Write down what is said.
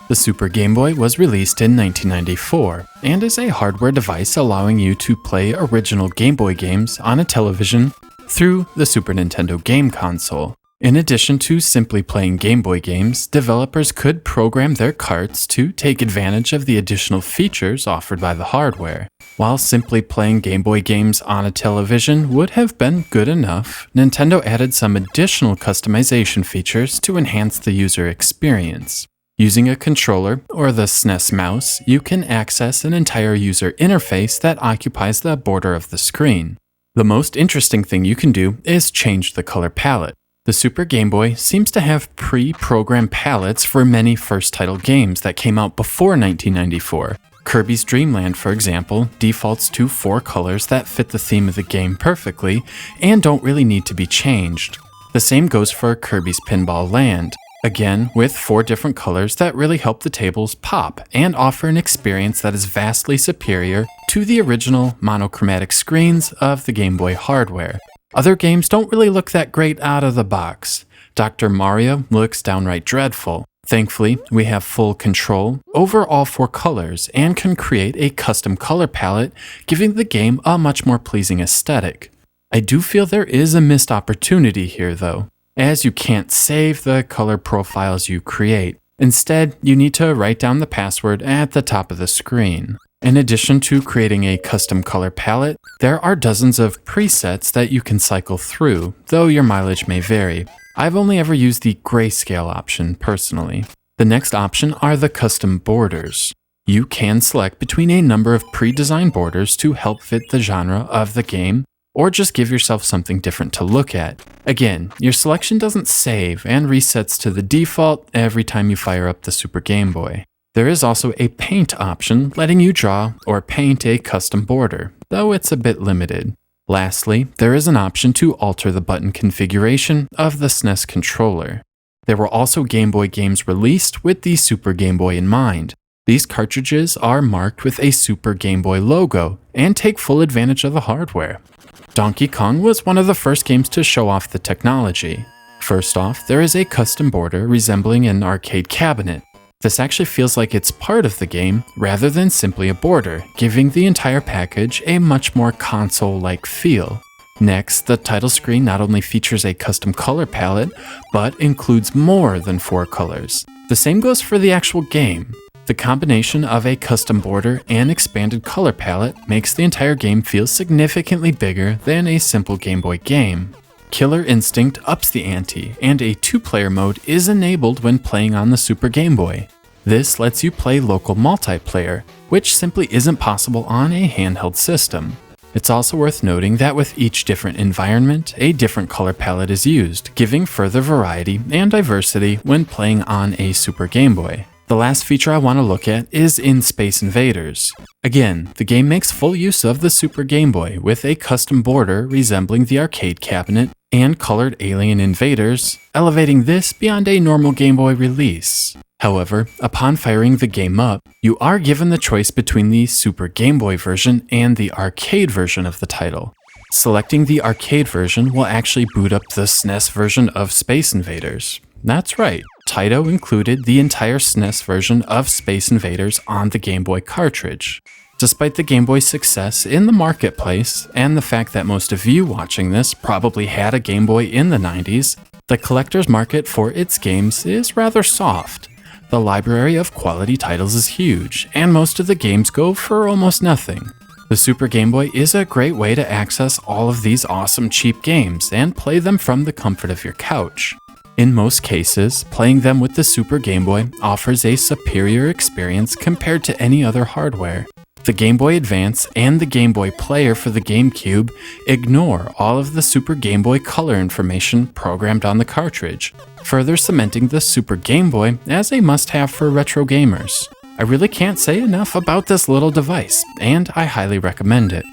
The Super Game Boy was released in 1994 and is a hardware device allowing you to play original Game Boy games on a television through the Super Nintendo game console. In addition to simply playing Game Boy games, developers could program their carts to take advantage of the additional features offered by the hardware. While simply playing Game Boy games on a television would have been good enough, Nintendo added some additional customization features to enhance the user experience. Using a controller or the SNES mouse, you can access an entire user interface that occupies the border of the screen. The most interesting thing you can do is change the color palette. The Super Game Boy seems to have pre-programmed palettes for many first title games that came out before 1994. Kirby's Dream Land, for example, defaults to 4 colors that fit the theme of the game perfectly and don't really need to be changed. The same goes for Kirby's Pinball Land, again with 4 different colors that really help the tables pop and offer an experience that is vastly superior to the original monochromatic screens of the Game Boy hardware. Other games don't really look that great out of the box. Dr. Mario looks downright dreadful. Thankfully, we have full control over all 4 colors and can create a custom color palette, giving the game a much more pleasing aesthetic. I do feel there is a missed opportunity here though, as you can't save the color profiles you create. Instead, you need to write down the password at the top of the screen. In addition to creating a custom color palette, there are dozens of presets that you can cycle through, though your mileage may vary. I've only ever used the grayscale option personally. The next option are the custom borders. You can select between a number of pre-designed borders to help fit the genre of the game, or just give yourself something different to look at. Again, your selection doesn't save and resets to the default every time you fire up the Super Game Boy. There is also a paint option letting you draw or paint a custom border, though it's a bit limited. Lastly, there is an option to alter the button configuration of the SNES controller. There were also Game Boy games released with the Super Game Boy in mind. These cartridges are marked with a Super Game Boy logo and take full advantage of the hardware. Donkey Kong was one of the first games to show off the technology. First off, there is a custom border resembling an arcade cabinet. This actually feels like it's part of the game rather than simply a border, giving the entire package a much more console-like feel. Next, the title screen not only features a custom color palette, but includes more than 4 colors. The same goes for the actual game. The combination of a custom border and expanded color palette makes the entire game feel significantly bigger than a simple Game Boy game. Killer Instinct ups the ante, and a 2-player mode is enabled when playing on the Super Game Boy. This lets you play local multiplayer, which simply isn't possible on a handheld system. It's also worth noting that with each different environment, a different color palette is used, giving further variety and diversity when playing on a Super Game Boy. The last feature I want to look at is in Space Invaders. Again, the game makes full use of the Super Game Boy with a custom border resembling the arcade cabinet and colored alien invaders, elevating this beyond a normal Game Boy release. However, upon firing the game up, you are given the choice between the Super Game Boy version and the arcade version of the title. Selecting the arcade version will actually boot up the SNES version of Space Invaders. That's right, Taito included the entire SNES version of Space Invaders on the Game Boy cartridge. Despite the Game Boy's success in the marketplace, and the fact that most of you watching this probably had a Game Boy in the 90s, the collector's market for its games is rather soft. The library of quality titles is huge, and most of the games go for almost nothing. The Super Game Boy is a great way to access all of these awesome cheap games and play them from the comfort of your couch. In most cases, playing them with the Super Game Boy offers a superior experience compared to any other hardware. The Game Boy Advance and the Game Boy Player for the GameCube ignore all of the Super Game Boy Color information programmed on the cartridge, further cementing the Super Game Boy as a must-have for retro gamers. I really can't say enough about this little device, and I highly recommend it.